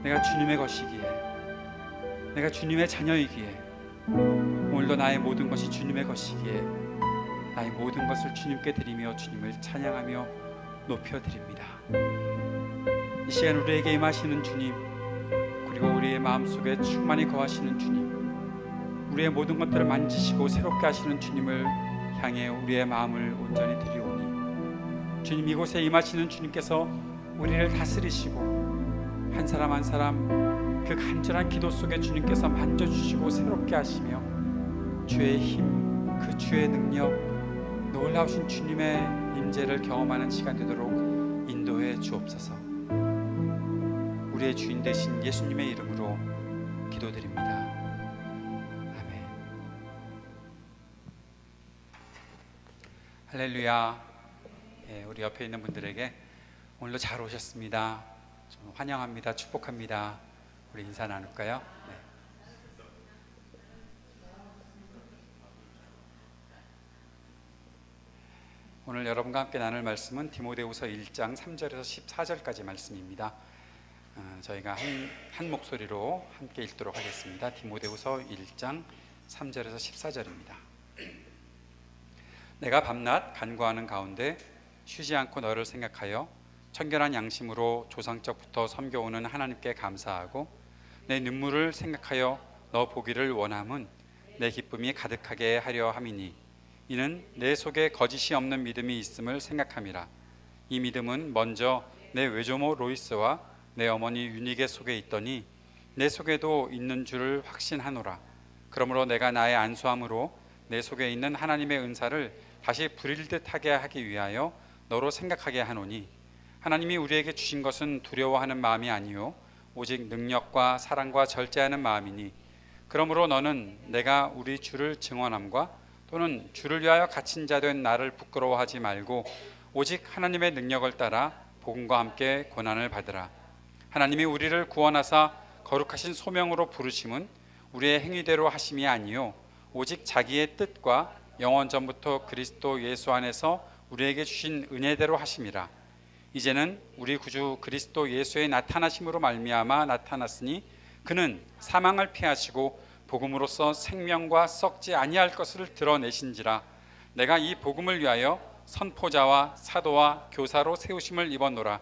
내가 주님의 것이기에, 내가 주님의 자녀이기에, 오늘도 나의 모든 것이 주님의 것이기에 나의 모든 것을 주님께 드리며 주님을 찬양하며 높여드립니다. 이 시간 우리에게 임하시는 주님, 그리고 우리의 마음속에 충만히 거하시는 주님, 우리의 모든 것들을 만지시고 새롭게 하시는 주님을 향해 우리의 마음을 온전히 드리오니, 주님, 이곳에 임하시는 주님께서 우리를 다스리시고 한 사람 한 사람 그 간절한 기도 속에 주님께서 만져주시고 새롭게 하시며 주의 힘, 그 주의 능력, 놀라우신 주님의 임재를 경험하는 시간 되도록 인도해 주옵소서. 우리의 주인 되신 예수님의 이름으로 기도드립니다. 아멘. 할렐루야. 우리 옆에 있는 분들에게 오늘도 잘 오셨습니다, 좀 환영합니다, 축복합니다. 우리 인사 나눌까요? 네. 오늘 여러분과 함께 나눌 말씀은 디모데후서 1장 3절에서 14절까지 말씀입니다. 저희가 한 목소리로 함께 읽도록 하겠습니다. 디모데후서 1장 3절에서 14절입니다. 내가 밤낮 간구하는 가운데 쉬지 않고 너를 생각하여 청결한 양심으로 조상적부터 섬겨오는 하나님께 감사하고 내 눈물을 생각하여 너 보기를 원함은 내 기쁨이 가득하게 하려 함이니, 이는 내 속에 거짓이 없는 믿음이 있음을 생각함이라. 이 믿음은 먼저 내 외조모 로이스와 내 어머니 유니게 속에 있더니 내 속에도 있는 줄을 확신하노라. 그러므로 내가 나의 안수함으로 내 속에 있는 하나님의 은사를 다시 부릴 듯하게 하기 위하여 너로 생각하게 하노니, 하나님이 우리에게 주신 것은 두려워하는 마음이 아니요 오직 능력과 사랑과 절제하는 마음이니, 그러므로 너는 내가 우리 주를 증언함과 또는 주를 위하여 갇힌 자 된 나를 부끄러워하지 말고 오직 하나님의 능력을 따라 복음과 함께 고난을 받으라. 하나님이 우리를 구원하사 거룩하신 소명으로 부르심은 우리의 행위대로 하심이 아니요 오직 자기의 뜻과 영원 전부터 그리스도 예수 안에서 우리에게 주신 은혜대로 하심이라. 이제는 우리 구주 그리스도 예수의 나타나심으로 말미암아 나타났으니 그는 사망을 피하시고 복음으로써 생명과 썩지 아니할 것을 드러내신지라. 내가 이 복음을 위하여 선포자와 사도와 교사로 세우심을 입었노라.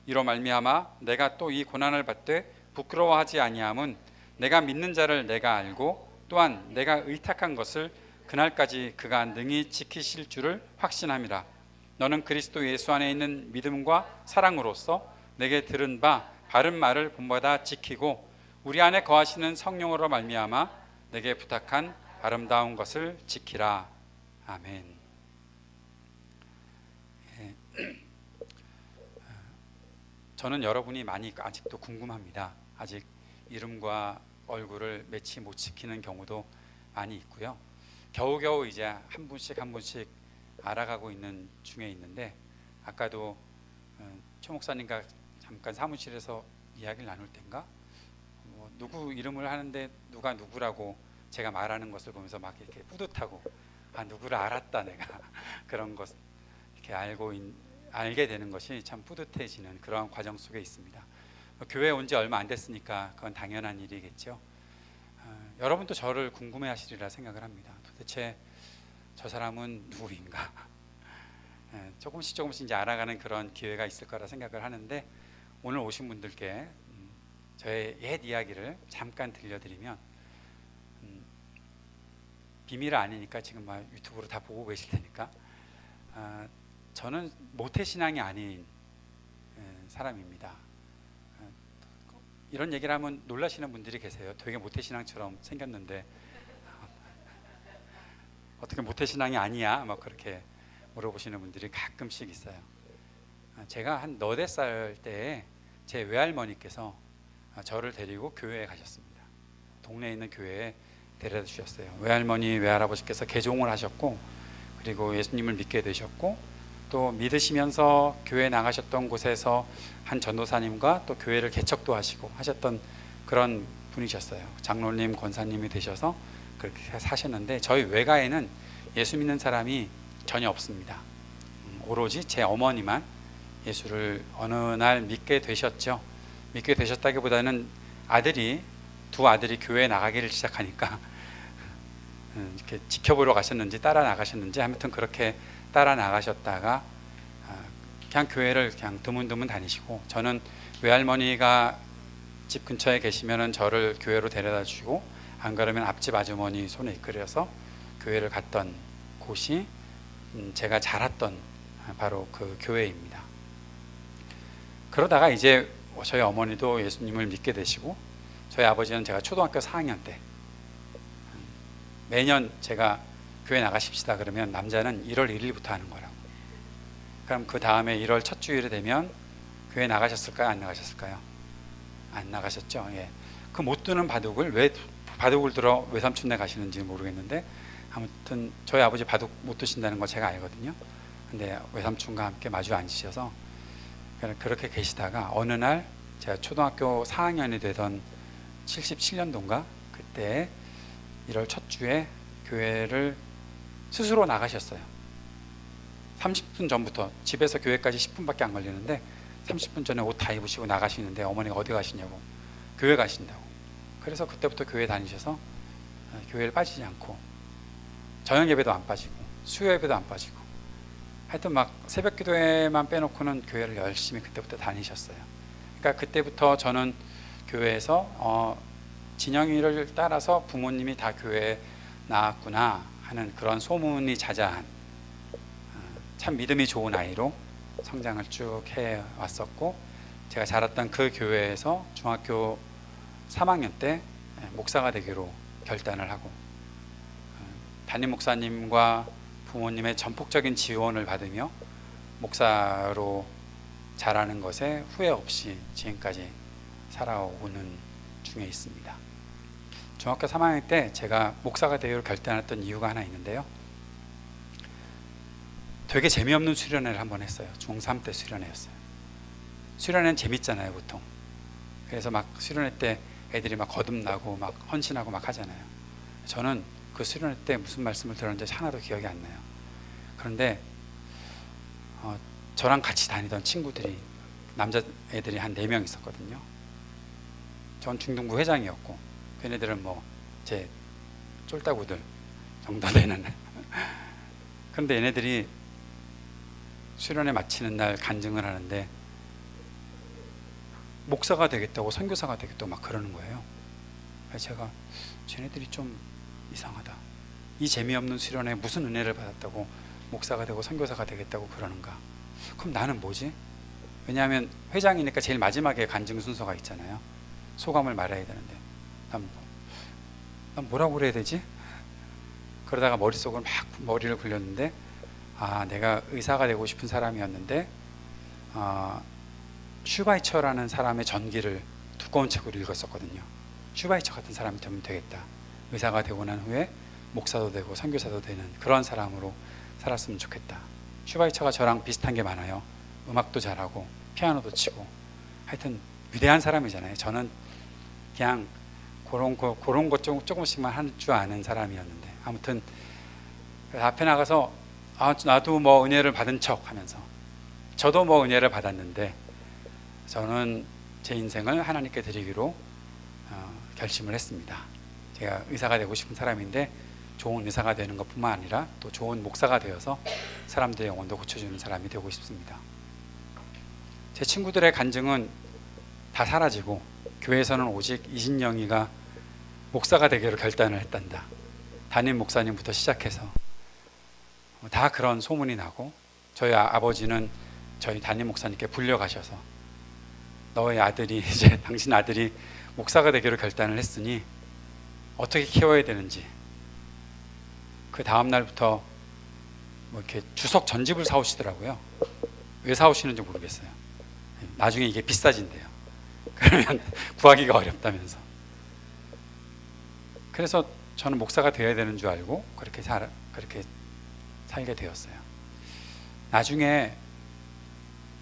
이로 말미암아 내가 또 이 고난을 받되 부끄러워하지 아니함은 내가 믿는 자를 내가 알고 또한 내가 의탁한 것을 그날까지 그가 능히 지키실 줄을 확신함이라. 너는 그리스도 예수 안에 있는 믿음과 사랑으로서 내게 들은 바 바른 말을 본받아 지키고 우리 안에 거하시는 성령으로 말미암아 내게 부탁한 아름다운 것을 지키라. 아멘. 저는 여러분이 많이 아직도 궁금합니다. 아직 이름과 얼굴을 매치 못 지키는 경우도 많이 있고요. 겨우겨우 이제 한 분씩 한 분씩 알아가고 있는 중에 있는데, 아까도 최 목사님과 잠깐 사무실에서 이야기를 나눌 때인가 누구 이름을 하는데 누가 누구라고 제가 말하는 것을 보면서 막 이렇게 뿌듯하고, 아, 누구를 알았다 내가 그런 것 이렇게 알게 되는 것이 참 뿌듯해지는 그러한 과정 속에 있습니다. 교회에 온 지 얼마 안 됐으니까 그건 당연한 일이겠죠. 여러분도 저를 궁금해하시리라 생각을 합니다. 도대체 저 사람은 누구인가? 조금씩 이제 알아가는 그런 기회가 있을 거라 생각을 하는데, 오늘 오신 분들께 저의 옛 이야기를 잠깐 들려드리면, 비밀 아니니까 지금 막 유튜브로 다 보고 계실 테니까, 저는 모태신앙이 아닌 사람입니다. 이런 얘기를 하면 놀라시는 분들이 계세요. 되게 모태신앙처럼 생겼는데 어떻게 모태신앙이 아니야? 막 그렇게 물어보시는 분들이 가끔씩 있어요. 제가 한 너댓 살 때에 제 외할머니께서 저를 데리고 교회에 가셨습니다. 동네에 있는 교회에 데려다 주셨어요. 외할머니, 외할아버지께서 개종을 하셨고, 그리고 예수님을 믿게 되셨고, 또 믿으시면서 교회 나가셨던 곳에서 한 전도사님과 또 교회를 개척도 하시고 하셨던 그런 분이셨어요. 장로님, 권사님이 되셔서 그렇게 사셨는데, 저희 외가에는 예수 믿는 사람이 전혀 없습니다. 오로지 제 어머니만 예수를 어느 날 믿게 되셨죠. 믿게 되셨다기보다는 두 아들이 교회에 나가기를 시작하니까 이렇게 지켜보러 가셨는지 따라 나가셨는지 아무튼 그렇게 따라 나가셨다가 그냥 교회를 그냥 드문드문 다니시고, 저는 외할머니가 집 근처에 계시면은 저를 교회로 데려다 주시고, 안 그러면 앞집 아주머니 손에 이끌려서 교회를 갔던 곳이 제가 자랐던 바로 그 교회입니다. 그러다가 이제 저희 어머니도 예수님을 믿게 되시고, 저희 아버지는 제가 초등학교 4학년 때 매년 제가 교회 나가십시다 그러면 남자는 1월 1일부터 하는 거라고. 그럼 그 다음에 1월 첫 주일이 되면 교회 나가셨을까요? 안 나가셨을까요? 안 나가셨죠. 예. 그 못 드는 바둑을 왜 바둑을 들어 외삼촌네 가시는지 모르겠는데, 아무튼 저희 아버지 바둑 못 드신다는 거 제가 알거든요. 근데 외삼촌과 함께 마주 앉으셔서 그렇게 계시다가 어느 날 제가 초등학교 4학년이 되던 77년도인가 그때 1월 첫 주에 교회를 스스로 나가셨어요. 30분 전부터, 집에서 교회까지 10분밖에 안 걸리는데 30분 전에 옷 다 입으시고 나가시는데 어머니가 어디 가시냐고, 교회 가신다고. 그래서 그때부터 교회 다니셔서 교회를 빠지지 않고 저녁 예배도 안 빠지고 수요 예배도 안 빠지고, 하여튼 막 새벽 기도회만 빼놓고는 교회를 열심히 그때부터 다니셨어요. 그러니까 그때부터 저는 교회에서 진영이를 따라서 부모님이 다 교회에 나왔구나 하는 그런 소문이 자자한 참 믿음이 좋은 아이로 성장을 쭉 해왔었고, 제가 자랐던 그 교회에서 중학교 3학년 때 목사가 되기로 결단을 하고, 담임 목사님과 부모님의 전폭적인 지원을 받으며 목사로 자라는 것에 후회 없이 지금까지 살아오는 중에 있습니다. 중학교 3학년 때 제가 목사가 되기로 결단했던 이유가 하나 있는데요. 되게 재미없는 수련회를 한번 했어요. 중3 때 수련회였어요. 수련회는 재밌잖아요, 보통. 그래서 막 수련회 때 애들이 막 거듭나고 막 헌신하고 막 하잖아요. 저는 그 수련회 때 무슨 말씀을 들었는지 하나도 기억이 안 나요. 그런데 저랑 같이 다니던 친구들이, 남자 애들이 한 4명 있었거든요. 전 중등부 회장이었고, 걔네들은 뭐 제 쫄따구들 정도 되는 그런데 얘네들이 수련회 마치는 날 간증을 하는데 목사가 되겠다고, 선교사가 되겠다고 막 그러는 거예요. 그래서 제가 쟤네들이 좀 이상하다, 이 재미없는 수련회에 무슨 은혜를 받았다고 목사가 되고 선교사가 되겠다고 그러는가. 그럼 나는 뭐지? 왜냐하면 회장이니까 제일 마지막에 간증 순서가 있잖아요. 소감을 말해야 되는데 난 뭐라고 그래야 되지? 그러다가 머릿속을 막 머리를 굴렸는데, 내가 의사가 되고 싶은 사람이었는데 슈바이처라는 사람의 전기를 두꺼운 책으로 읽었었거든요. 슈바이처 같은 사람이 되면 되겠다. 의사가 되고 난 후에 목사도 되고 선교사도 되는 그런 사람으로 살았으면 좋겠다. 슈바이처가 저랑 비슷한 게 많아요. 음악도 잘하고 피아노도 치고, 하여튼 위대한 사람이잖아요. 저는 그냥 그런 것 조금씩만 할 줄 아는 사람이었는데, 아무튼 앞에 나가서 나도 뭐 은혜를 받은 척 하면서, 저도 뭐 은혜를 받았는데 저는 제 인생을 하나님께 드리기로 결심을 했습니다. 제가 의사가 되고 싶은 사람인데 좋은 의사가 되는 것뿐만 아니라 또 좋은 목사가 되어서 사람들의 영혼도 고쳐주는 사람이 되고 싶습니다. 제 친구들의 간증은 다 사라지고 교회에서는 오직 이진영이가 목사가 되기로 결단을 했단다. 담임 목사님부터 시작해서 다 그런 소문이 나고, 저희 아버지는 저희 담임 목사님께 불려가셔서 너의 아들이 이제 당신 아들이 목사가 되기로 결단을 했으니 어떻게 키워야 되는지, 그 다음 날부터 뭐 이렇게 주석 전집을 사오시더라고요. 왜 사오시는지 모르겠어요. 나중에 이게 비싸진대요. 그러면 구하기가 어렵다면서. 그래서 저는 목사가 되어야 되는 줄 알고 그렇게 살게 되었어요. 나중에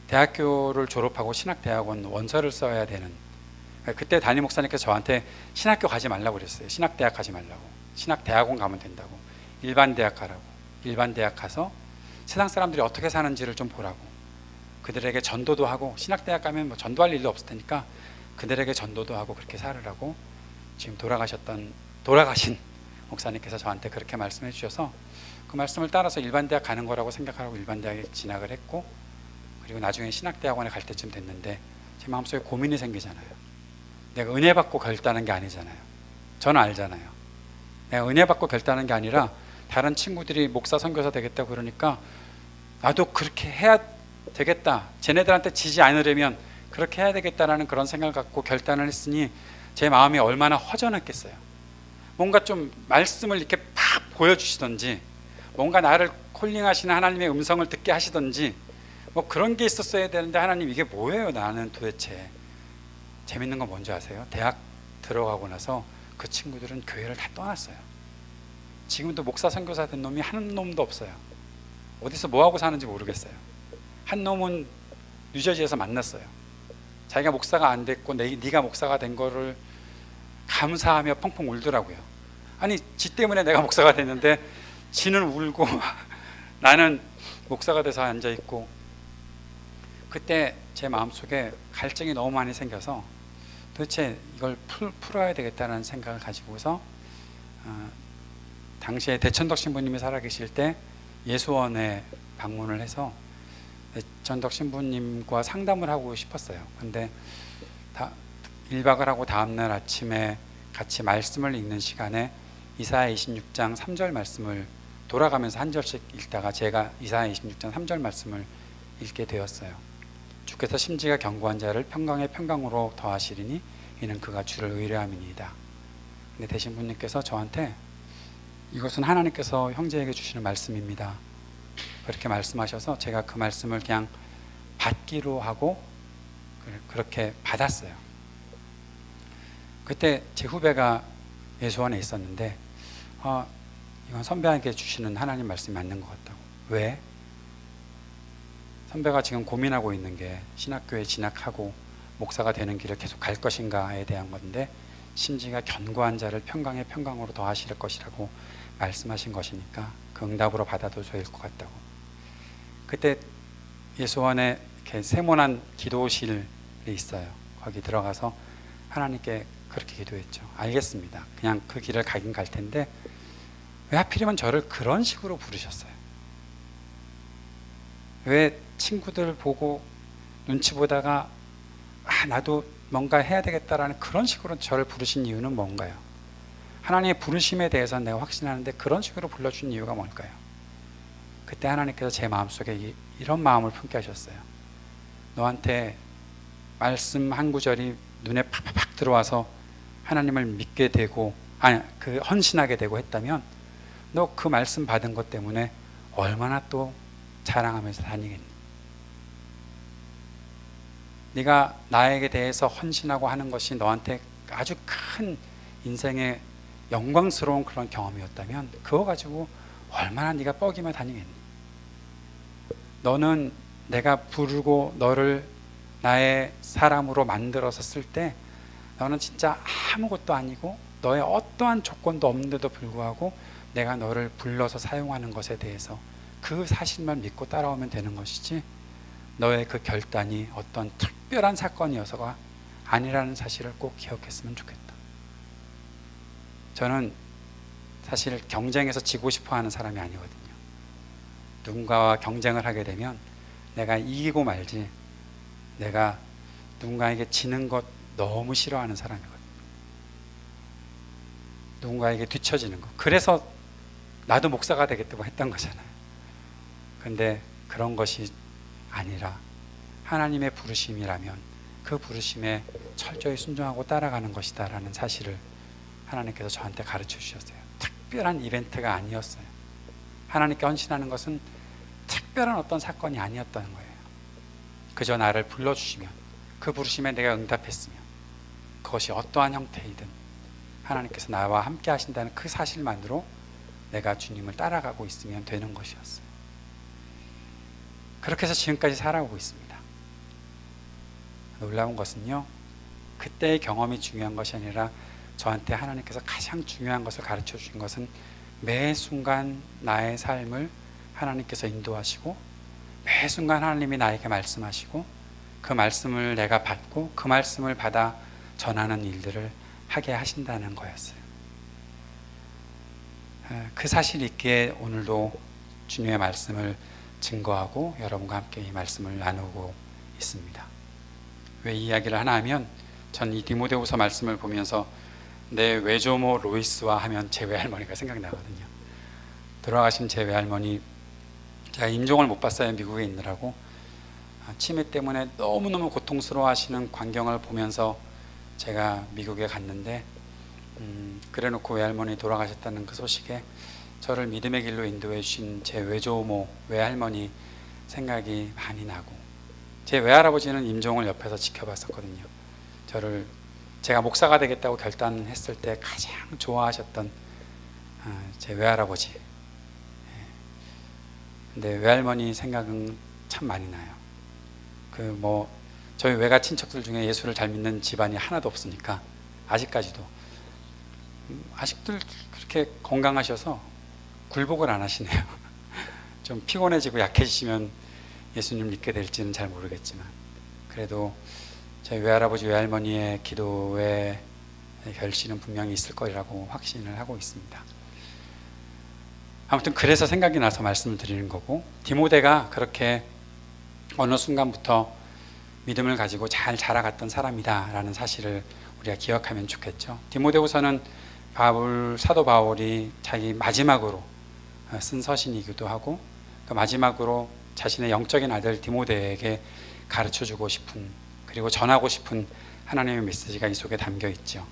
대학교를 졸업하고 신학대학원 원서를 써야 되는, 그때 담임 목사님께서 저한테 신학교 가지 말라고 그랬어요. 신학대학 가지 말라고. 신학대학원 가면 된다고. 일반 대학 가라고. 일반 대학 가서 세상 사람들이 어떻게 사는지를 좀 보라고. 그들에게 전도도 하고, 신학대학 가면 뭐 전도할 일도 없을 테니까 그들에게 전도도 하고 그렇게 살으라고 지금 돌아가신 목사님께서 저한테 그렇게 말씀해 주셔서 그 말씀을 따라서 일반대학 가는 거라고 생각하고 일반대학에 진학을 했고, 그리고 나중에 신학대학원에 갈 때쯤 됐는데 제 마음속에 고민이 생기잖아요. 내가 은혜 받고 결단한 게 아니잖아요. 저는 알잖아요. 내가 은혜 받고 결단한 게 아니라 다른 친구들이 목사 선교사 되겠다고 그러니까 나도 그렇게 해야 되겠다, 쟤네들한테 지지 않으려면 그렇게 해야 되겠다라는 그런 생각을 갖고 결단을 했으니 제 마음이 얼마나 허전했겠어요. 뭔가 좀 말씀을 이렇게 팍 보여주시던지, 뭔가 나를 콜링하시는 하나님의 음성을 듣게 하시던지 뭐 그런 게 있었어야 되는데, 하나님 이게 뭐예요 나는 도대체. 재밌는 건 뭔지 아세요? 대학 들어가고 나서 그 친구들은 교회를 다 떠났어요. 지금도 목사 선교사 된 놈이 한 놈도 없어요. 어디서 뭐하고 사는지 모르겠어요. 한 놈은 뉴저지에서 만났어요. 자기가 목사가 안 됐고 네가 목사가 된 거를 감사하며 펑펑 울더라고요. 아니 지 때문에 내가 목사가 됐는데 지는 울고 나는 목사가 돼서 앉아있고. 그때 제 마음속에 갈증이 너무 많이 생겨서 도대체 이걸 풀어야 되겠다는 생각을 가지고서 당시에 대천덕 신부님이 살아계실 때 예수원에 방문을 해서 대천덕 신부님과 상담을 하고 싶었어요. 근데 1박을 하고 다음날 아침에 같이 말씀을 읽는 시간에 이사야 26장 3절 말씀을 돌아가면서 한 절씩 읽다가 제가 이사야 26장 3절 말씀을 읽게 되었어요. 주께서 심지가 견고한 자를 평강의 평강으로 더하시리니 이는 그가 주를 의뢰함이니이다. 근데 대신 분님께서 저한테 이것은 하나님께서 형제에게 주시는 말씀입니다, 그렇게 말씀하셔서 제가 그 말씀을 그냥 받기로 하고 그렇게 받았어요. 그때 제 후배가 예수원에 있었는데 이건 선배에게 주시는 하나님 말씀이 맞는 것 같다고. 왜? 선배가 지금 고민하고 있는 게 신학교에 진학하고 목사가 되는 길을 계속 갈 것인가에 대한 건데, 심지가 견고한 자를 평강의 평강으로 더하실 것이라고 말씀하신 것이니까 그 응답으로 받아도 좋을 것 같다고. 그때 예수원에 이렇게 세모난 기도실이 있어요. 거기 들어가서 하나님께 그렇게 기도했죠. 알겠습니다, 그냥 그 길을 가긴 갈 텐데 왜 하필이면 저를 그런 식으로 부르셨어요? 왜 친구들 보고 눈치 보다가 나도 뭔가 해야 되겠다라는 그런 식으로 저를 부르신 이유는 뭔가요? 하나님의 부르심에 대해서 내가 확신하는데 그런 식으로 불러준 이유가 뭘까요? 그때 하나님께서 제 마음속에 이런 마음을 품게 하셨어요. 너한테 말씀 한 구절이 눈에 팍팍 들어와서 하나님을 믿게 되고 헌신하게 되고 했다면 너 그 말씀 받은 것 때문에 얼마나 또 자랑하면서 다니겠니? 네가 나에게 대해서 헌신하고 하는 것이 너한테 아주 큰 인생의 영광스러운 그런 경험이었다면 그거 가지고 얼마나 네가 뻐기며 다니겠니? 너는 내가 부르고 너를 나의 사람으로 만들어서 쓸 때 너는 진짜 아무것도 아니고 너의 어떠한 조건도 없는데도 불구하고 내가 너를 불러서 사용하는 것에 대해서 그 사실만 믿고 따라오면 되는 것이지, 너의 그 결단이 어떤 특별한 사건이어서가 아니라는 사실을 꼭 기억했으면 좋겠다. 저는 사실 경쟁에서 지고 싶어 하는 사람이 아니거든요. 누군가와 경쟁을 하게 되면 내가 이기고 말지, 내가 누군가에게 지는 것 너무 싫어하는 사람이거든요. 누군가에게 뒤처지는 것. 그래서 나도 목사가 되겠다고 했던 거잖아요. 근데 그런 것이 아니라 하나님의 부르심이라면 그 부르심에 철저히 순종하고 따라가는 것이다 라는 사실을 하나님께서 저한테 가르쳐 주셨어요. 특별한 이벤트가 아니었어요. 하나님께 헌신하는 것은 특별한 어떤 사건이 아니었다는 거예요. 그저 나를 불러주시면, 그 부르심에 내가 응답했으면, 그것이 어떠한 형태이든 하나님께서 나와 함께 하신다는 그 사실만으로 내가 주님을 따라가고 있으면 되는 것이었어요. 그렇게 해서 지금까지 살아오고 있습니다. 놀라운 것은요, 그때의 경험이 중요한 것이 아니라 저한테 하나님께서 가장 중요한 것을 가르쳐 주신 것은 매 순간 나의 삶을 하나님께서 인도하시고 매 순간 하나님이 나에게 말씀하시고 그 말씀을 내가 받고 그 말씀을 받아 전하는 일들을 하게 하신다는 거였어요. 그 사실 있기에 오늘도 주님의 말씀을 증거하고 여러분과 함께 이 말씀을 나누고 있습니다. 왜 이 이야기를 하나 하면 전 이 디모데후서 말씀을 보면서 내 외조모 로이스와 하면 제 외할머니가 생각나거든요. 돌아가신 제 외할머니, 제가 임종을 못 봤어요. 미국에 있느라고. 치매 때문에 너무너무 고통스러워 하시는 광경을 보면서 제가 미국에 갔는데 그래놓고 외할머니 돌아가셨다는 그 소식에 저를 믿음의 길로 인도해 주신 제 외조모, 외할머니 생각이 많이 나고, 제 외할아버지는 임종을 옆에서 지켜봤었거든요. 제가 목사가 되겠다고 결단했을 때 가장 좋아하셨던 제 외할아버지. 근데 외할머니 생각은 참 많이 나요. 저희 외가 친척들 중에 예수를 잘 믿는 집안이 하나도 없으니까 아직까지도 아직도 그렇게 건강하셔서 굴복을 안 하시네요. 좀 피곤해지고 약해지시면 예수님 믿게 될지는 잘 모르겠지만, 그래도 저희 외할아버지 외할머니의 기도의 결실은 분명히 있을 거라고 확신을 하고 있습니다. 아무튼 그래서 생각이 나서 말씀을 드리는 거고, 디모데가 그렇게 어느 순간부터 믿음을 가지고 잘 자라갔던 사람이다 라는 사실을 우리가 기억하면 좋겠죠. 디모데후서는 사도 바울이 자기 마지막으로 쓴 서신이기도 하고, 그 마지막으로 자신의 영적인 아들 디모데에게 가르쳐주고 싶은, 그리고 전하고 싶은 하나님의 메시지가 이 속에 담겨 있죠.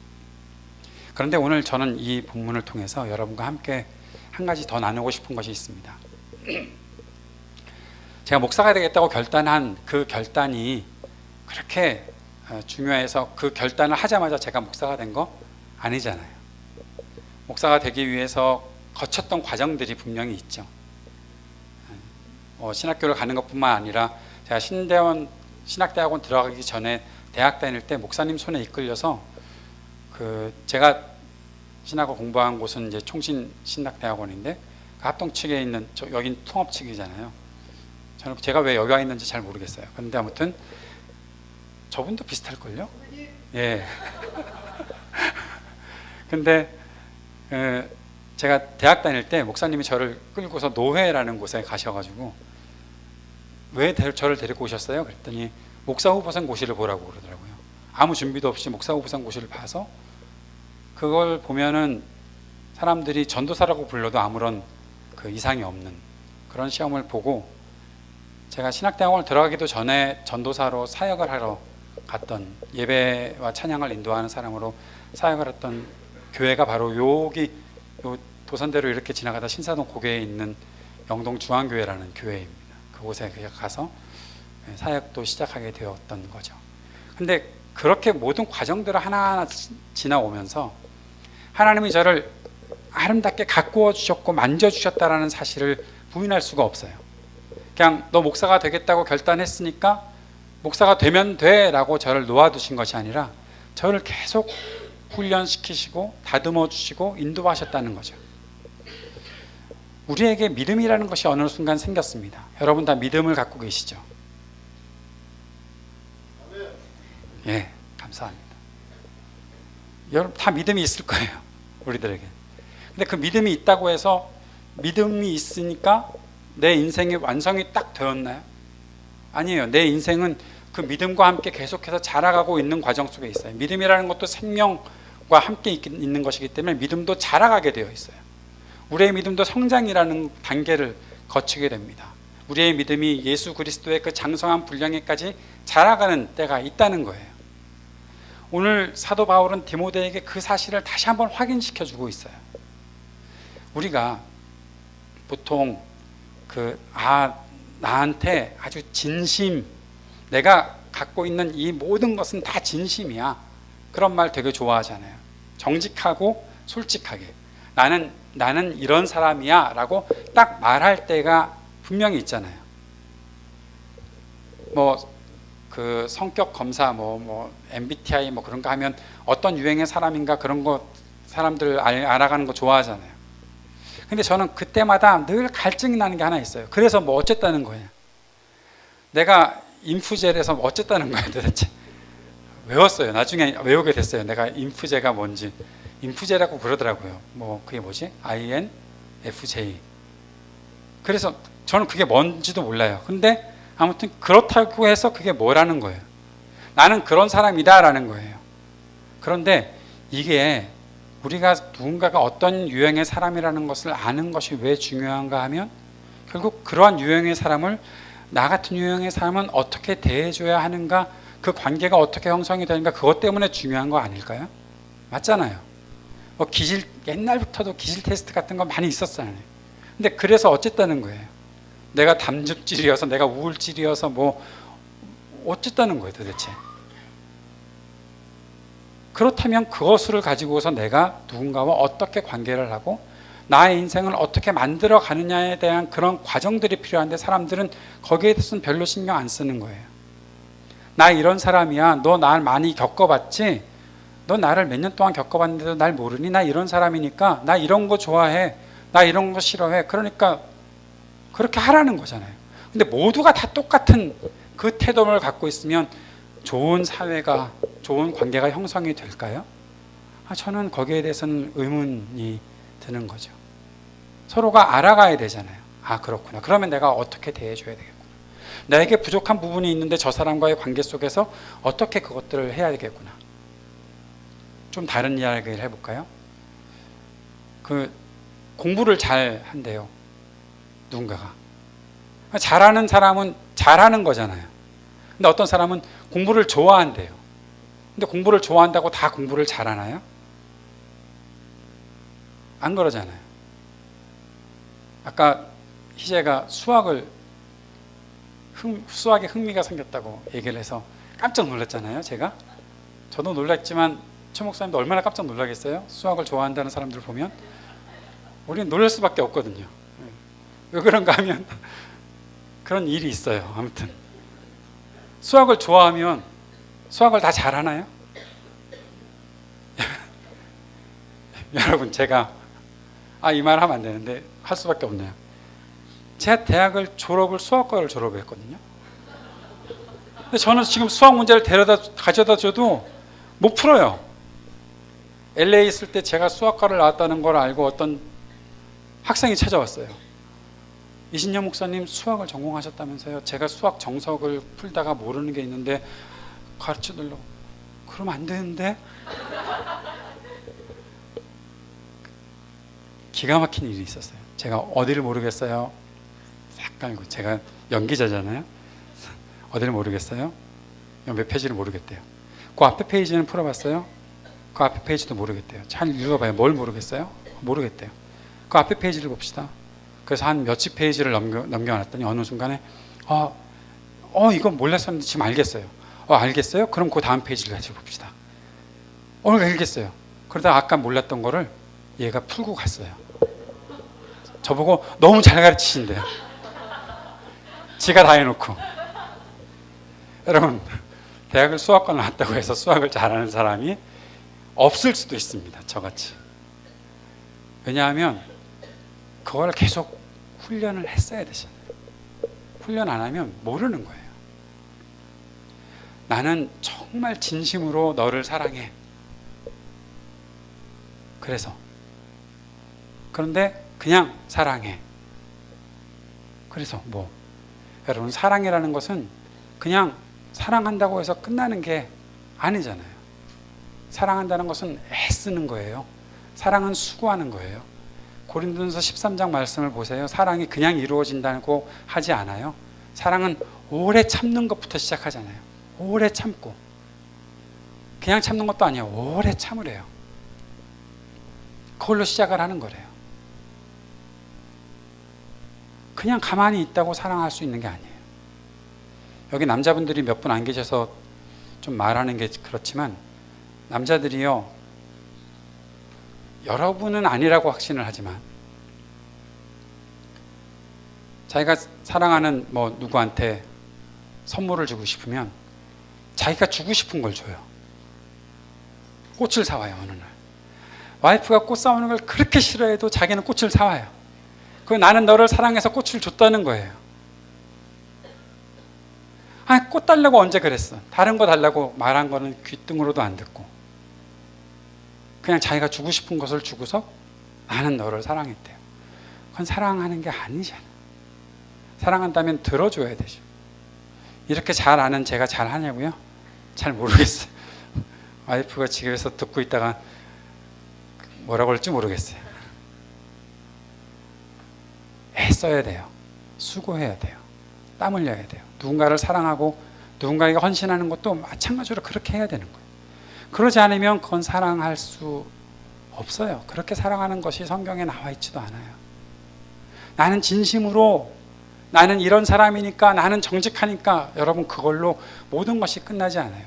그런데 오늘 저는 이 본문을 통해서 여러분과 함께 한 가지 더 나누고 싶은 것이 있습니다. 제가 목사가 되겠다고 결단한 그 결단이 그렇게 중요해서 그 결단을 하자마자 제가 목사가 된 거 아니잖아요. 목사가 되기 위해서 거쳤던 과정들이 분명히 있죠. 신학교를 가는 것뿐만 아니라 제가 신학대학원 들어가기 전에 대학 다닐 때 목사님 손에 이끌려서 제가 신학을 공부한 곳은 이제 총신신학대학원인데 그 합동 측에 있는 여긴 통합 측이잖아요. 저는 제가 왜 여기 와 있는지 잘 모르겠어요. 그런데 아무튼 저분도 비슷할걸요? 예. 근데 제가 대학 다닐 때 목사님이 저를 끌고서 노회라는 곳에 가셔가지고 왜 저를 데리고 오셨어요? 그랬더니 목사 후보생 고시를 보라고 그러더라고요. 아무 준비도 없이 목사 후보생 고시를 봐서 그걸 보면은 사람들이 전도사라고 불러도 아무런 그 이상이 없는 그런 시험을 보고, 제가 신학대학원을 들어가기도 전에 전도사로 사역을 하러 갔던, 예배와 찬양을 인도하는 사람으로 사역을 했던 교회가 바로 요 도선대로 이렇게 지나가다 신사동 고개에 있는 영동중앙교회라는 교회입니다. 그곳에 가서 사역도 시작하게 되었던 거죠. 근데 그렇게 모든 과정들을 하나하나 지나오면서 하나님이 저를 아름답게 가꾸어 주셨고 만져주셨다라는 사실을 부인할 수가 없어요. 그냥 너 목사가 되겠다고 결단했으니까 목사가 되면 돼 라고 저를 놓아두신 것이 아니라 저를 계속 훈련시키시고 다듬어 주시고 인도하셨다는 거죠. 우리에게 믿음이라는 것이 어느 순간 생겼습니다. 여러분 다 믿음을 갖고 계시죠? 예, 감사합니다. 여러분 다 믿음이 있을 거예요, 우리들에게. 근데 그 믿음이 있다고 해서 믿음이 있으니까 내 인생의 완성이 딱 되었나요? 아니에요. 내 인생은 그 믿음과 함께 계속해서 자라가고 있는 과정 속에 있어요. 믿음이라는 것도 생명과 함께 있는 것이기 때문에 믿음도 자라가게 되어 있어요. 우리의 믿음도 성장이라는 단계를 거치게 됩니다. 우리의 믿음이 예수 그리스도의 그 장성한 분량에까지 자라가는 때가 있다는 거예요. 오늘 사도 바울은 디모데에게 그 사실을 다시 한번 확인시켜주고 있어요. 우리가 보통 나한테 아주 진심, 내가 갖고 있는 이 모든 것은 다 진심이야, 그런 말 되게 좋아하잖아요. 정직하고 솔직하게 나는 이런 사람이야 라고 딱 말할 때가 분명히 있잖아요. 그 성격 검사 MBTI 그런 거 하면 어떤 유행의 사람인가 그런 거 사람들 알아가는 거 좋아하잖아요. 근데 저는 그때마다 늘 갈증이 나는 게 하나 있어요. 그래서 어쨌다는 거예요. 내가 인프젤에서 어쨌다는 거예요, 도대체. 외웠어요. 나중에 외우게 됐어요. 내가 인프제가 뭔지. 인프제라고 그러더라고요. 뭐 그게 뭐지? INFJ. 그래서 저는 그게 뭔지도 몰라요. 근데 아무튼 그렇다고 해서 그게 뭐라는 거예요. 나는 그런 사람이다라는 거예요. 그런데 이게 우리가 누군가가 어떤 유형의 사람이라는 것을 아는 것이 왜 중요한가 하면 결국 그러한 유형의 사람을 나 같은 유형의 사람은 어떻게 대해줘야 하는가, 그 관계가 어떻게 형성이 되는가, 그것 때문에 중요한 거 아닐까요? 맞잖아요. 뭐 옛날부터도 기질 테스트 같은 거 많이 있었잖아요. 근데 그래서 어쨌다는 거예요. 내가 담즙질이어서, 내가 우울질이어서 뭐 어쨌다는 거예요 도대체. 그렇다면 그것을 가지고서 내가 누군가와 어떻게 관계를 하고 나의 인생을 어떻게 만들어 가느냐에 대한 그런 과정들이 필요한데 사람들은 거기에 대해서는 별로 신경 안 쓰는 거예요. 나 이런 사람이야. 너 날 많이 겪어봤지? 너 나를 몇 년 동안 겪어봤는데도 날 모르니? 나 이런 사람이니까 나 이런 거 좋아해. 나 이런 거 싫어해. 그러니까 그렇게 하라는 거잖아요. 근데 모두가 다 똑같은 그 태도를 갖고 있으면 좋은 사회가, 좋은 관계가 형성이 될까요? 저는 거기에 대해서는 의문이 드는 거죠. 서로가 알아가야 되잖아요. 그렇구나. 그러면 내가 어떻게 대해줘야 되겠구나. 나에게 부족한 부분이 있는데 저 사람과의 관계 속에서 어떻게 그것들을 해야 되겠구나. 좀 다른 이야기를 해볼까요? 공부를 잘 한대요. 누군가가. 잘하는 사람은 잘하는 거잖아요. 근데 어떤 사람은 공부를 좋아한대요. 근데 공부를 좋아한다고 다 공부를 잘하나요? 안 그러잖아요. 아까 희재가 수학에 흥미가 생겼다고 얘기를 해서 깜짝 놀랐잖아요. 저도 놀랐지만 최 목사님도 얼마나 깜짝 놀라겠어요? 수학을 좋아한다는 사람들 보면 우리는 놀랄 수밖에 없거든요. 왜 그런가 하면 그런 일이 있어요. 아무튼 수학을 좋아하면 수학을 다 잘하나요? 여러분 제가 이 말 하면 안 되는데 할 수밖에 없네요. 제가 대학을 수학과를 졸업했거든요. 근데 저는 지금 수학 문제를 가져다 줘도 못 풀어요. LA 있을 때 제가 수학과를 나왔다는 걸 알고 어떤 학생이 찾아왔어요. 이신영 목사님 수학을 전공하셨다면서요. 제가 수학 정석을 풀다가 모르는 게 있는데 가르쳐달라고. 그러면 안 되는데? 기가 막힌 일이 있었어요. 제가 어디를 모르겠어요. 약간 제가 연기자잖아요. 어디를 모르겠어요. 몇 페이지를 모르겠대요. 그 앞에 페이지는 풀어봤어요. 그 앞에 페이지도 모르겠대요. 잘 읽어봐요. 뭘 모르겠어요? 모르겠대요. 그 앞에 페이지를 봅시다. 그래서 한 몇십 페이지를 넘겨놨더니 어느 순간에 이건 몰랐었는데 지금 알겠어요. 알겠어요? 그럼 그 다음 페이지를 같이 봅시다. 알겠어요. 그러다 아까 몰랐던 거를 얘가 풀고 갔어요. 저보고 너무 잘 가르치신대요. 지가 다 해놓고. 여러분 대학을 수학과 나왔다고 해서 수학을 잘하는 사람이 없을 수도 있습니다. 저같이. 왜냐하면 그걸 계속 훈련을 했어야 되잖아요. 훈련 안 하면 모르는 거예요. 나는 정말 진심으로 너를 사랑해. 그런데 그냥 사랑해. 그래서 여러분 사랑이라는 것은 그냥 사랑한다고 해서 끝나는 게 아니잖아요. 사랑한다는 것은 애쓰는 거예요. 사랑은 수고하는 거예요. 고린도전서 13장 말씀을 보세요. 사랑이 그냥 이루어진다고 하지 않아요. 사랑은 오래 참는 것부터 시작하잖아요. 오래 참고. 그냥 참는 것도 아니에요. 오래 참으래요. 그걸로 시작을 하는 거래요. 그냥 가만히 있다고 사랑할 수 있는 게 아니에요. 여기 남자분들이 몇 분 안 계셔서 좀 말하는 게 그렇지만 남자들이요, 여러분은 아니라고 확신을 하지만 자기가 사랑하는 누구한테 선물을 주고 싶으면 자기가 주고 싶은 걸 줘요. 꽃을 사와요. 어느 날 와이프가 꽃 사오는 걸 그렇게 싫어해도 자기는 꽃을 사와요. 나는 너를 사랑해서 꽃을 줬다는 거예요. 아, 꽃 달라고 언제 그랬어? 다른 거 달라고 말한 거는 귀등으로도 안 듣고 그냥 자기가 주고 싶은 것을 주고서 나는 너를 사랑했대요. 그건 사랑하는 게 아니잖아. 사랑한다면 들어줘야 되죠. 이렇게 잘 아는 제가 잘 하냐고요? 잘 모르겠어요. 와이프가 집에서 듣고 있다가 뭐라고 할지 모르겠어요. 애써야 돼요. 수고해야 돼요. 땀 흘려야 돼요. 누군가를 사랑하고 누군가에게 헌신하는 것도 마찬가지로 그렇게 해야 되는 거예요. 그러지 않으면 그건 사랑할 수 없어요. 그렇게 사랑하는 것이 성경에 나와 있지도 않아요. 나는 진심으로, 나는 이런 사람이니까, 나는 정직하니까, 여러분 그걸로 모든 것이 끝나지 않아요.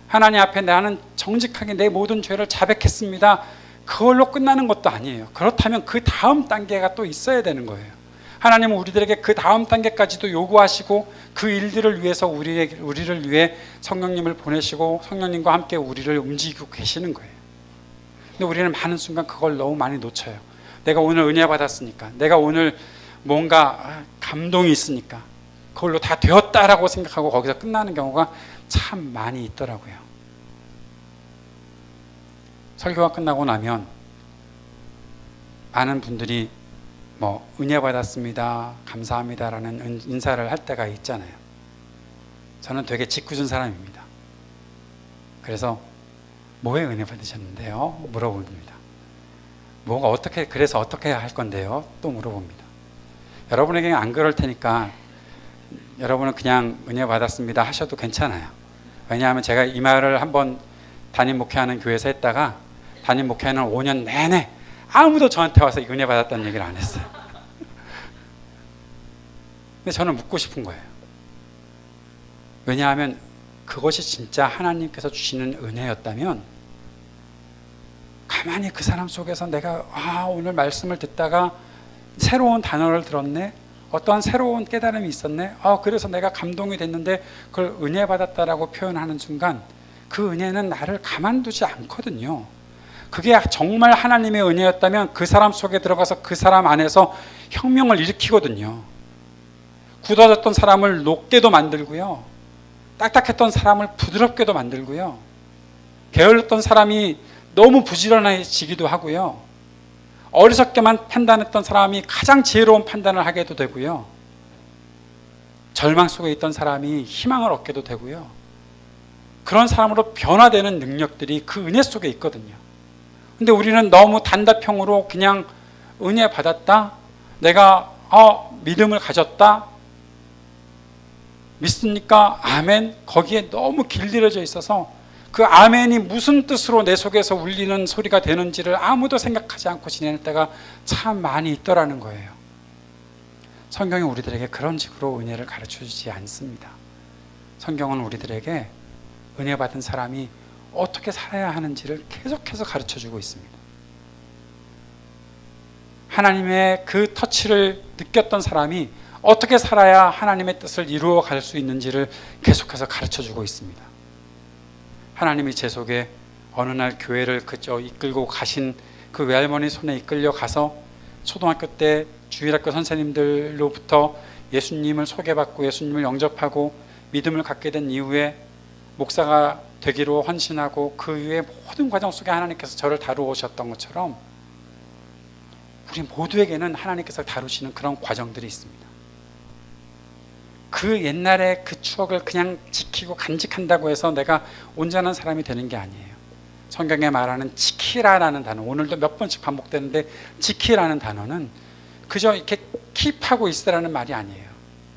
하나님 앞에 나는 정직하게 내 모든 죄를 자백했습니다. 그걸로 끝나는 것도 아니에요. 그렇다면 그 다음 단계가 또 있어야 되는 거예요. 하나님은 우리들에게 그 다음 단계까지도 요구하시고 그 일들을 위해서 우리를 위해 성령님을 보내시고 성령님과 함께 우리를 움직이고 계시는 거예요. 근데 우리는 많은 순간 그걸 너무 많이 놓쳐요. 내가 오늘 은혜 받았으니까, 내가 오늘 뭔가 감동이 있으니까 그걸로 다 되었다라고 생각하고 거기서 끝나는 경우가 참 많이 있더라고요. 설교가 끝나고 나면 많은 분들이 은혜 받았습니다, 감사합니다라는 인사를 할 때가 있잖아요. 저는 되게 짓궂은 사람입니다. 그래서 뭐에 은혜 받으셨는데요? 물어봅니다. 그래서 어떻게 할 건데요? 또 물어봅니다. 여러분에게는 안 그럴 테니까 여러분은 그냥 은혜 받았습니다 하셔도 괜찮아요. 왜냐하면 제가 이 말을 한번 담임 목회하는 교회에서 했다가 담임 목회하는 5년 내내 아무도 저한테 와서 은혜 받았다는 얘기를 안 했어요. 근데 저는 묻고 싶은 거예요. 왜냐하면 그것이 진짜 하나님께서 주시는 은혜였다면 가만히 그 사람 속에서 내가 오늘 말씀을 듣다가 새로운 단어를 들었네, 어떠한 새로운 깨달음이 있었네, 그래서 내가 감동이 됐는데 그걸 은혜 받았다라고 표현하는 순간 그 은혜는 나를 가만두지 않거든요. 그게 정말 하나님의 은혜였다면 그 사람 속에 들어가서 그 사람 안에서 혁명을 일으키거든요. 굳어졌던 사람을 높게도 만들고요, 딱딱했던 사람을 부드럽게도 만들고요, 게을렀던 사람이 너무 부지런해지기도 하고요, 어리석게만 판단했던 사람이 가장 지혜로운 판단을 하게도 되고요, 절망 속에 있던 사람이 희망을 얻게도 되고요, 그런 사람으로 변화되는 능력들이 그 은혜 속에 있거든요. 근데 우리는 너무 단답형으로 그냥 은혜 받았다, 내가 믿음을 가졌다, 믿습니까? 아멘. 거기에 너무 길들여져 있어서 그 아멘이 무슨 뜻으로 내 속에서 울리는 소리가 되는지를 아무도 생각하지 않고 지내는 때가 참 많이 있더라는 거예요. 성경이 우리들에게 그런 식으로 은혜를 가르쳐주지 않습니다. 성경은 우리들에게 은혜 받은 사람이 어떻게 살아야 하는지를 계속해서 가르쳐주고 있습니다. 하나님의 그 터치를 느꼈던 사람이 어떻게 살아야 하나님의 뜻을 이루어 갈 수 있는지를 계속해서 가르쳐주고 있습니다. 하나님이 제 속에 어느 날 교회를 그저 이끌고 가신 그 외할머니 손에 이끌려 가서 초등학교 때 주일학교 선생님들로부터 예수님을 소개받고 예수님을 영접하고 믿음을 갖게 된 이후에 목사가 되기로 헌신하고 그 이후에 모든 과정 속에 하나님께서 저를 다루셨던 것처럼 우리 모두에게는 하나님께서 다루시는 그런 과정들이 있습니다. 그 옛날의 그 추억을 그냥 지키고 간직한다고 해서 내가 온전한 사람이 되는 게 아니에요. 성경에 말하는 지키라라는 단어, 오늘도 몇 번씩 반복되는데 지키라는 단어는 그저 이렇게 킵하고 있으라는 말이 아니에요.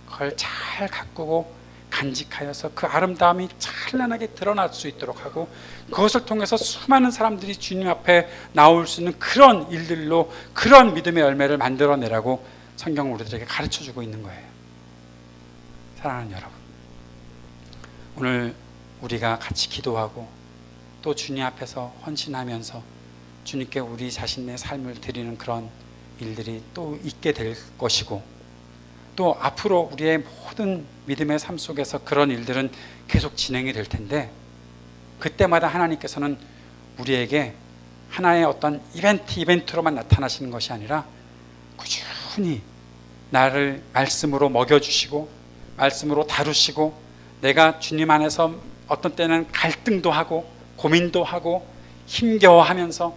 그걸 잘 가꾸고 간직하여서 그 아름다움이 찬란하게 드러날 수 있도록 하고 그것을 통해서 수많은 사람들이 주님 앞에 나올 수 있는 그런 일들로 그런 믿음의 열매를 만들어내라고 성경은 우리들에게 가르쳐주고 있는 거예요. 사랑하는 여러분, 오늘 우리가 같이 기도하고 또 주님 앞에서 헌신하면서 주님께 우리 자신의 삶을 드리는 그런 일들이 또 있게 될 것이고 또 앞으로 우리의 모든 믿음의 삶 속에서 그런 일들은 계속 진행이 될 텐데 그때마다 하나님께서는 우리에게 하나의 어떤 이벤트로만 나타나시는 것이 아니라 꾸준히 나를 말씀으로 먹여주시고 말씀으로 다루시고 내가 주님 안에서 어떤 때는 갈등도 하고 고민도 하고 힘겨워하면서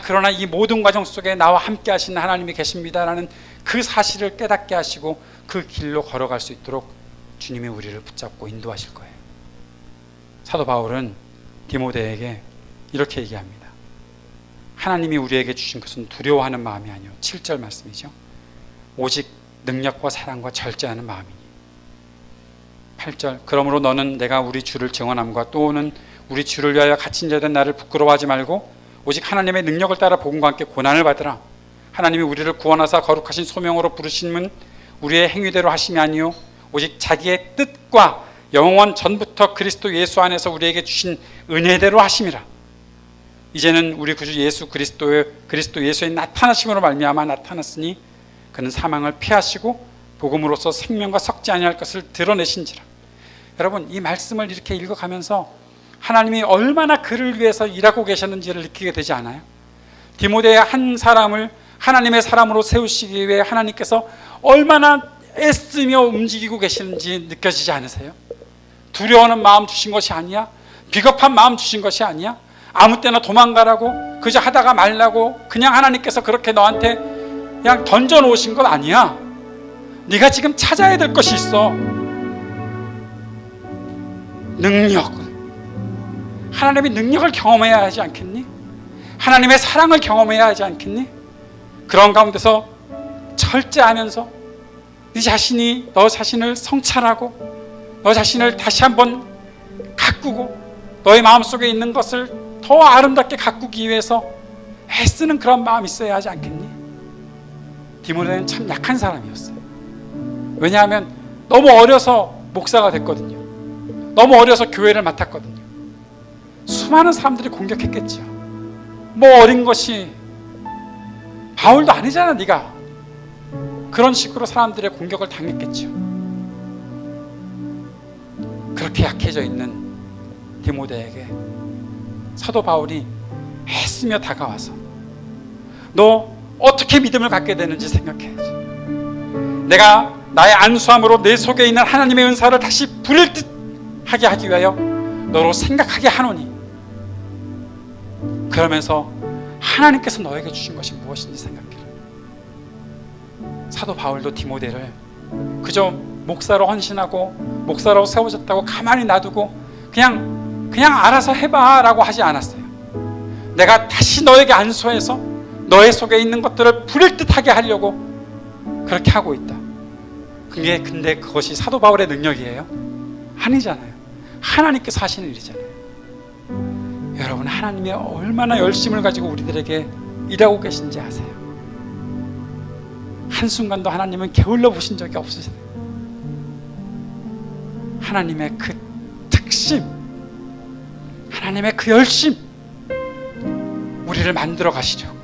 그러나 이 모든 과정 속에 나와 함께 하시는 하나님이 계십니다라는 그 사실을 깨닫게 하시고 그 길로 걸어갈 수 있도록 주님이 우리를 붙잡고 인도하실 거예요. 사도 바울은 디모데에게 이렇게 얘기합니다. 하나님이 우리에게 주신 것은 두려워하는 마음이 아니요 7절 말씀이죠. 오직 능력과 사랑과 절제하는 마음이니. 8절 그러므로 너는 내가 우리 주를 증언함과 또는 우리 주를 위하여 갇힌 자된 나를 부끄러워하지 말고 오직 하나님의 능력을 따라 복음과 함께 고난을 받으라. 하나님이 우리를 구원하사 거룩하신 소명으로 부르심은 우리의 행위대로 하심이 아니요 오직 자기의 뜻과 영원 전부터 그리스도 예수 안에서 우리에게 주신 은혜대로 하심이라. 이제는 우리 구주 예수 그리스도 예수의 나타나심으로 말미암아 나타났으니 그는 사망을 피하시고 복음으로써 생명과 섞지 아니할 것을 드러내신지라. 여러분, 이 말씀을 이렇게 읽어가면서 하나님이 얼마나 그를 위해서 일하고 계셨는지를 느끼게 되지 않아요? 디모데의 한 사람을 하나님의 사람으로 세우시기 위해 하나님께서 얼마나 애쓰며 움직이고 계시는지 느껴지지 않으세요? 두려워하는 마음 주신 것이 아니야? 비겁한 마음 주신 것이 아니야? 아무 때나 도망가라고 그저 하다가 말라고 그냥 하나님께서 그렇게 너한테 그냥 던져놓으신 것 아니야. 네가 지금 찾아야 될 것이 있어. 능력을. 하나님의 능력을 경험해야 하지 않겠니? 하나님의 사랑을 경험해야 하지 않겠니? 그런 가운데서 절제하면서 너 자신을 성찰하고 너 자신을 다시 한번 가꾸고 너의 마음속에 있는 것을 더 아름답게 가꾸기 위해서 애쓰는 그런 마음이 있어야 하지 않겠니? 디모데는 참 약한 사람이었어요. 왜냐하면 너무 어려서 목사가 됐거든요. 너무 어려서 교회를 맡았거든요. 수많은 사람들이 공격했겠죠. 뭐 어린 것이 바울도 아니잖아 네가. 그런 식으로 사람들의 공격을 당했겠죠. 그렇게 약해져 있는 디모데에게 사도 바울이 애쓰며 다가와서 너 어떻게 믿음을 갖게 되는지 생각해야지. 내가 나의 안수함으로 내 속에 있는 하나님의 은사를 다시 부릴 듯 하게 하기 위하여 너로 생각하게 하노니. 그러면서 하나님께서 너에게 주신 것이 무엇인지 생각해라. 사도 바울도 디모데를 그저 목사로 헌신하고 목사로 세워졌다고 가만히 놔두고 그냥 알아서 해봐 라고 하지 않았어요. 내가 다시 너에게 안수해서 너의 속에 있는 것들을 부릴 듯하게 하려고 그렇게 하고 있다. 근데 그것이 사도 바울의 능력이에요? 아니잖아요. 하나님께서 하시는 일이잖아요. 여러분, 하나님이 얼마나 열심을 가지고 우리들에게 일하고 계신지 아세요? 한순간도 하나님은 게을러 보신 적이 없으시네요. 하나님의 그 특심, 하나님의 그 열심, 우리를 만들어 가시죠.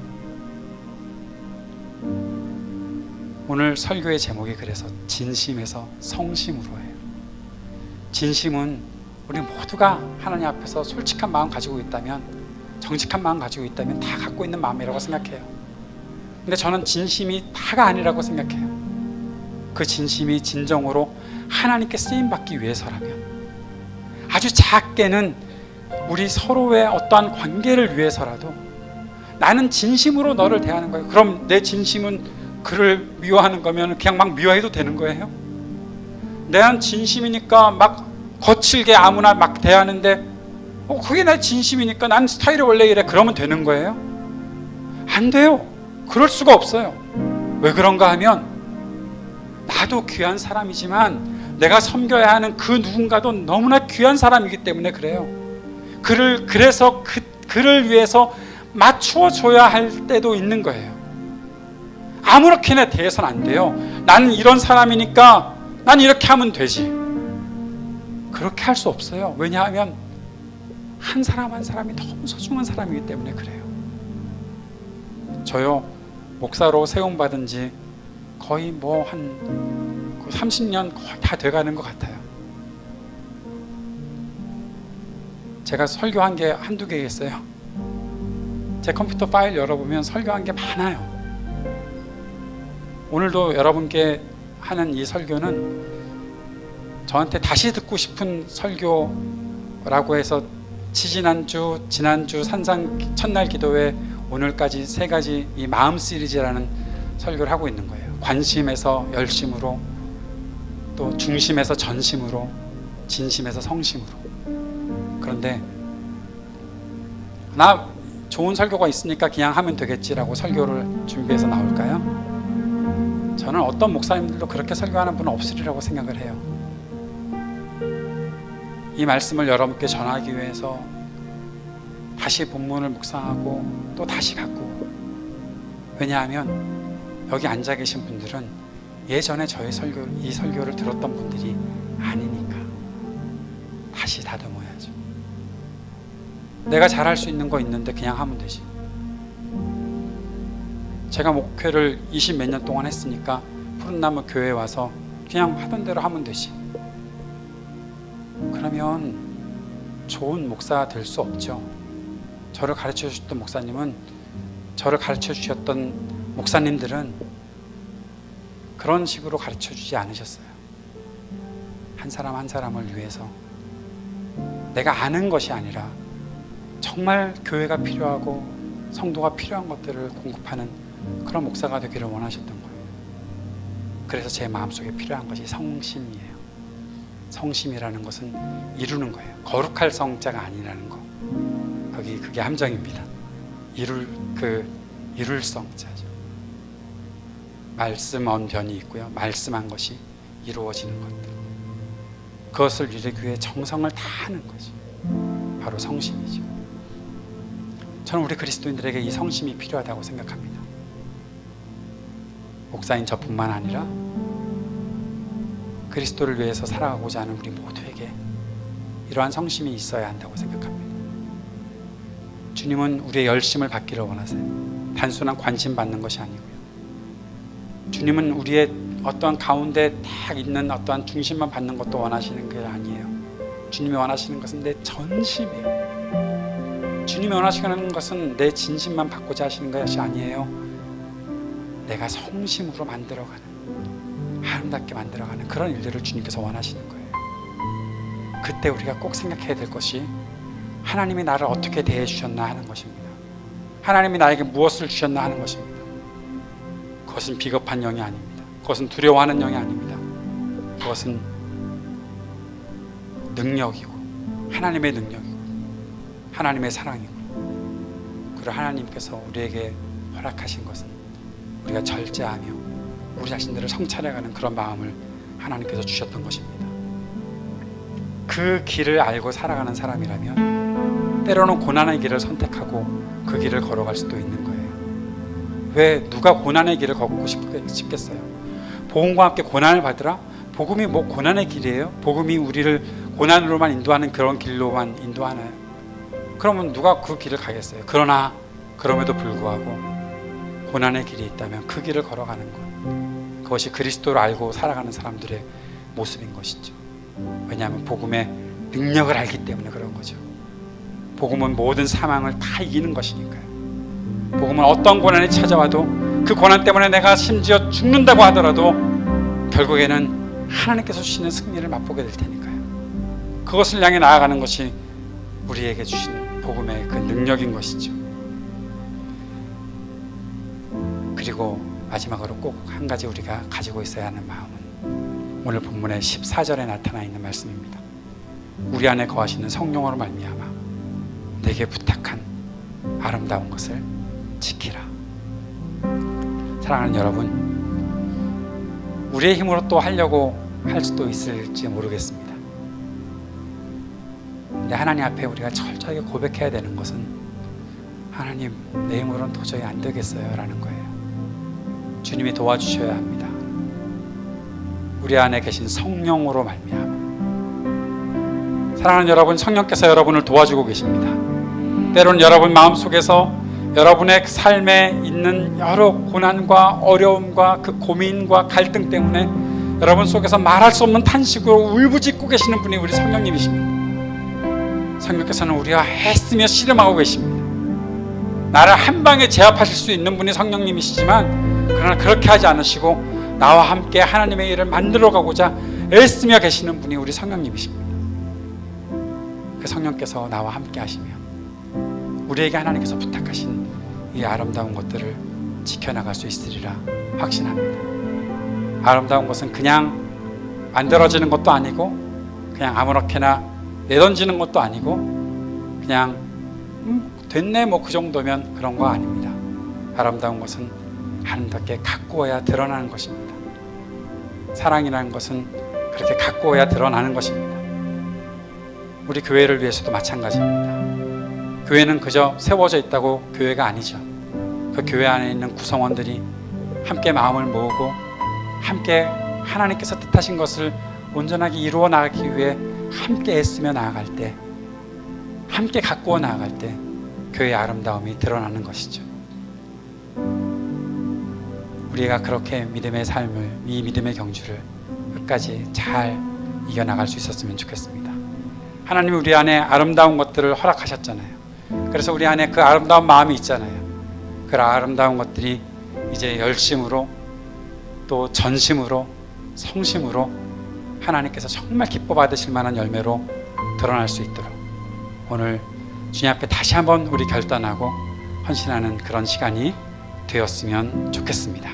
오늘 설교의 제목이 그래서 진심에서 성심으로예요. 진심은 우리 모두가 하나님 앞에서 솔직한 마음 가지고 있다면, 정직한 마음 가지고 있다면 다 갖고 있는 마음이라고 생각해요. 근데 저는 진심이 다가 아니라고 생각해요. 그 진심이 진정으로 하나님께 쓰임받기 위해서라면, 아주 작게는 우리 서로의 어떠한 관계를 위해서라도 나는 진심으로 너를 대하는 거예요. 그럼 내 진심은 그를 미워하는 거면 그냥 막 미워해도 되는 거예요? 내가 진심이니까 막 거칠게 아무나 막 대하는데 그게 내 진심이니까 난 스타일이 원래 이래 그러면 되는 거예요? 안 돼요. 그럴 수가 없어요. 왜 그런가 하면 나도 귀한 사람이지만 내가 섬겨야 하는 그 누군가도 너무나 귀한 사람이기 때문에 그래요. 그래서 그를 위해서 맞추어 줘야 할 때도 있는 거예요. 아무렇게나 대해서는 안 돼요. 나는 이런 사람이니까 난 이렇게 하면 되지. 그렇게 할 수 없어요. 왜냐하면 한 사람 한 사람이 너무 소중한 사람이기 때문에 그래요. 저요, 목사로 세움받은 지 거의 뭐 한 30년 거의 다 돼가는 것 같아요. 제가 설교한 게 한두 개겠어요? 제 컴퓨터 파일 열어보면 설교한 게 많아요. 오늘도 여러분께 하는 이 설교는 저한테 다시 듣고 싶은 설교라고 해서 지지난주, 지난주 산상 첫날 기도회, 오늘까지 3가지 이 마음 시리즈라는 설교를 하고 있는 거예요. 관심에서 열심으로, 또 중심에서 전심으로, 진심에서 성심으로. 그런데 나 좋은 설교가 있으니까 그냥 하면 되겠지라고 설교를 준비해서 나올까요? 저는 어떤 목사님들도 그렇게 설교하는 분은 없으리라고 생각을 해요. 이 말씀을 여러분께 전하기 위해서 다시 본문을 묵상하고 또 다시 갖고, 왜냐하면 여기 앉아 계신 분들은 예전에 저의 이 설교를 들었던 분들이 아니니까 다시 다듬어야죠. 내가 잘할 수 있는 거 있는데 그냥 하면 되지. 제가 목회를 20 몇 년 동안 했으니까 푸른나무 교회에 와서 그냥 하던 대로 하면 되지. 그러면 좋은 목사가 될 수 없죠. 저를 가르쳐 주셨던 목사님은, 저를 가르쳐 주셨던 목사님들은 그런 식으로 가르쳐 주지 않으셨어요. 한 사람 한 사람을 위해서 내가 아는 것이 아니라 정말 교회가 필요하고 성도가 필요한 것들을 공급하는 그런 목사가 되기를 원하셨던 거예요. 그래서 제 마음속에 필요한 것이 성심이에요. 성심이라는 것은 이루는 거예요. 거룩할 성자가 아니라는 거. 그게 함정입니다. 이룰 성자죠. 말씀 언변이 있고요. 말씀한 것이 이루어지는 것들. 그것을 이루기 위해 정성을 다하는 것이 바로 성심이죠. 저는 우리 그리스도인들에게 이 성심이 필요하다고 생각합니다. 목사인 저뿐만 아니라 그리스도를 위해서 살아가고자 하는 우리 모두에게 이러한 성심이 있어야 한다고 생각합니다. 주님은 우리의 열심을 받기를 원하세요. 단순한 관심 받는 것이 아니고요. 주님은 우리의 어떠한 가운데 딱 있는 어떠한 중심만 받는 것도 원하시는 게 아니에요. 주님이 원하시는 것은 내 전심이에요. 주님이 원하시는 것은 내 진심만 받고자 하시는 것이 아니에요. 내가 성심으로 만들어가는, 아름답게 만들어가는 그런 일들을 주님께서 원하시는 거예요. 그때 우리가 꼭 생각해야 될 것이 하나님이 나를 어떻게 대해 주셨나 하는 것입니다. 하나님이 나에게 무엇을 주셨나 하는 것입니다. 그것은 비겁한 영이 아닙니다. 그것은 두려워하는 영이 아닙니다. 그것은 능력이고, 하나님의 능력이고, 하나님의 사랑이고, 그리고 하나님께서 우리에게 허락하신 것은 우리가 절제하며 우리 자신들을 성찰해가는 그런 마음을 하나님께서 주셨던 것입니다. 그 길을 알고 살아가는 사람이라면 때로는 고난의 길을 선택하고 그 길을 걸어갈 수도 있는 거예요. 왜 누가 고난의 길을 걷고 싶겠어요? 복음과 함께 고난을 받으라? 복음이 뭐 고난의 길이에요? 복음이 우리를 고난으로만 인도하는 그런 길로만 인도하나요? 그러면 누가 그 길을 가겠어요? 그러나 그럼에도 불구하고 고난의 길이 있다면 그 길을 걸어가는 것, 그것이 그리스도를 알고 살아가는 사람들의 모습인 것이죠. 왜냐하면 복음의 능력을 알기 때문에 그런 거죠. 복음은 모든 사망을 다 이기는 것이니까요. 복음은 어떤 고난이 찾아와도 그 고난 때문에 내가 심지어 죽는다고 하더라도 결국에는 하나님께서 주시는 승리를 맛보게 될 테니까요. 그것을 향해 나아가는 것이 우리에게 주시는 복음의 그 능력인 것이죠. 그리고 마지막으로 꼭 한 가지 우리가 가지고 있어야 하는 마음은 오늘 본문의 14절에 나타나 있는 말씀입니다. 우리 안에 거하시는 성령으로 말미암아 내게 부탁한 아름다운 것을 지키라. 사랑하는 여러분, 우리의 힘으로 또 하려고 할 수도 있을지 모르겠습니다. 근데 하나님 앞에 우리가 철저하게 고백해야 되는 것은 하나님, 내 힘으로는 도저히 안 되겠어요 라는 거예요. 주님이 도와주셔야 합니다. 우리 안에 계신 성령으로 말미암아. 사랑하는 여러분, 성령께서 여러분을 도와주고 계십니다. 때로는 여러분 마음속에서 여러분의 삶에 있는 여러 고난과 어려움과 그 고민과 갈등 때문에 여러분 속에서 말할 수 없는 탄식으로 울부짖고 계시는 분이 우리 성령님이십니다. 성령께서는 우리와 애쓰며 씨름하고 계십니다. 나를 한 방에 제압하실 수 있는 분이 성령님이시지만, 그러나 그렇게 하지 않으시고 나와 함께 하나님의 일을 만들어 가고자 애쓰며 계시는 분이 우리 성령님이십니다. 그 성령께서 나와 함께 하시며 우리에게 하나님께서 부탁하신 이 아름다운 것들을 지켜나갈 수 있으리라 확신합니다. 아름다운 것은 그냥 만들어지는 것도 아니고 그냥 아무렇게나 내던지는 것도 아니고 그냥 됐네 뭐 그 정도면 그런 거 아닙니다. 아름다운 것은 아름답게 가꾸어야 드러나는 것입니다. 사랑이라는 것은 그렇게 가꾸어야 드러나는 것입니다. 우리 교회를 위해서도 마찬가지입니다. 교회는 그저 세워져 있다고 교회가 아니죠. 그 교회 안에 있는 구성원들이 함께 마음을 모으고 함께 하나님께서 뜻하신 것을 온전하게 이루어 나가기 위해 함께 애쓰며 나아갈 때, 함께 가꾸어 나아갈 때 교회의 아름다움이 드러나는 것이죠. 우리가 그렇게 믿음의 삶을, 이 믿음의 경주를 끝까지 잘 이겨나갈 수 있었으면 좋겠습니다. 하나님이 우리 안에 아름다운 것들을 허락하셨잖아요. 그래서 우리 안에 그 아름다운 마음이 있잖아요. 그 아름다운 것들이 이제 열심으로 또 전심으로 성심으로 하나님께서 정말 기뻐 받으실 만한 열매로 드러날 수 있도록 오늘 주님 앞에 다시 한번 우리 결단하고 헌신하는 그런 시간이 되었으면 좋겠습니다.